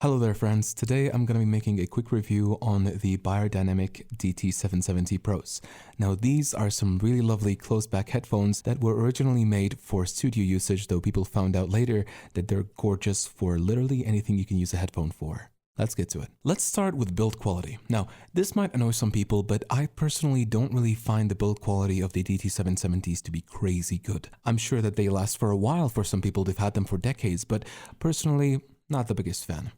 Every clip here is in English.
Hello there friends, today I'm going to be making a quick review on the Beyerdynamic DT770 Pros. Now these are some really lovely closed back headphones that were originally made for studio usage, though people found out later that they're gorgeous for literally anything you can use a headphone for. Let's get to it. Let's start with build quality. Now, this might annoy some people, but I personally don't really find the build quality of the DT770s to be crazy good. I'm sure that they last for a while for some people, they've had them for decades, but personally, not the biggest fan.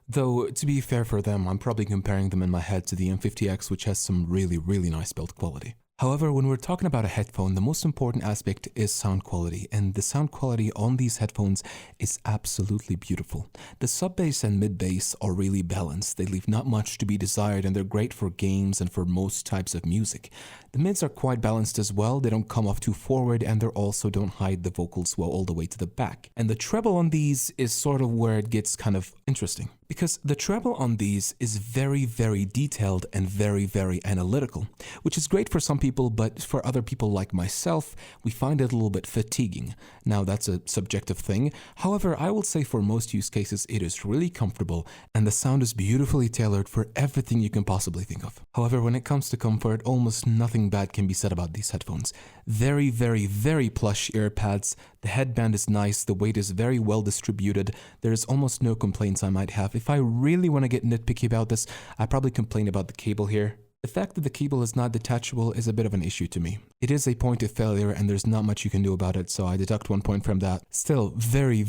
Though, to be fair for them, I'm probably comparing them in my head to the M50X, which has some really nice build quality. However, when we're talking about a headphone, the most important aspect is sound quality, and the sound quality on these headphones is absolutely beautiful. The sub bass and mid bass are really balanced. They leave not much to be desired, and they're great for games and for most types of music. The mids are quite balanced as well. They don't come off too forward, and they also don't hide the vocals well all the way to the back. And the treble on these is sort of where it gets kind of interesting, because the treble on these is very detailed and very analytical, which is great for some people, but for other people like myself, we find it a little bit fatiguing. Now that's a subjective thing. However, I will say for most use cases, it is really comfortable and the sound is beautifully tailored for everything you can possibly think of. However, when it comes to comfort, almost nothing bad can be said about these headphones. Very plush ear pads. The headband is nice. The weight is very well distributed. There's almost no complaints I might have. If I really want to get nitpicky about this, I probably complain about the cable here. The fact that the cable is not detachable is a bit of an issue to me. It is a point of failure and there's not much you can do about it, so I deduct 1 point from that. Still very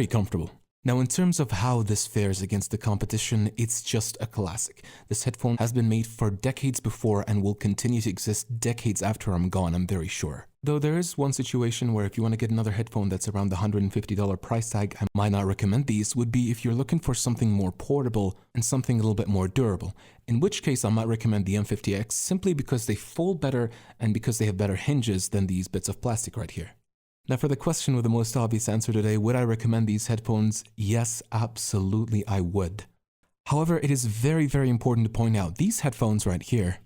comfortable. Now, in terms of how this fares against the competition, it's just a classic. This headphone has been made for decades before and will continue to exist decades after I'm gone, I'm very sure. Though there is one situation where if you want to get another headphone that's around the $150 price tag, I might not recommend these, would be if you're looking for something more portable and something a little bit more durable. In which case, I might recommend the M50X simply because they fold better and because they have better hinges than these bits of plastic right here. Now for the question with the most obvious answer today, would I recommend these headphones? Yes, absolutely I would. However, it is very important to point out these headphones right here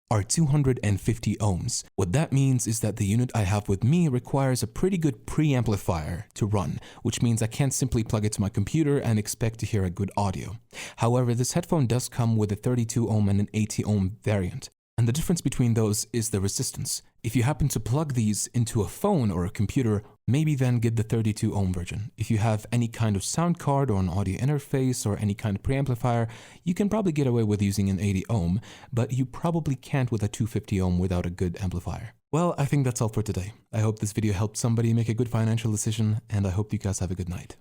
are 250 ohms. What that means is that the unit I have with me requires a pretty good preamplifier to run, which means I can't simply plug it to my computer and expect to hear a good audio. However, this headphone does come with a 32 ohm and an 80 ohm variant. And the difference between those is the resistance. If you happen to plug these into a phone or a computer, maybe then get the 32 ohm version. If you have any kind of sound card or an audio interface or any kind of preamplifier, you can probably get away with using an 80 ohm, but you probably can't with a 250 ohm without a good amplifier. Well, I think that's all for today. I hope this video helped somebody make a good financial decision, and I hope you guys have a good night.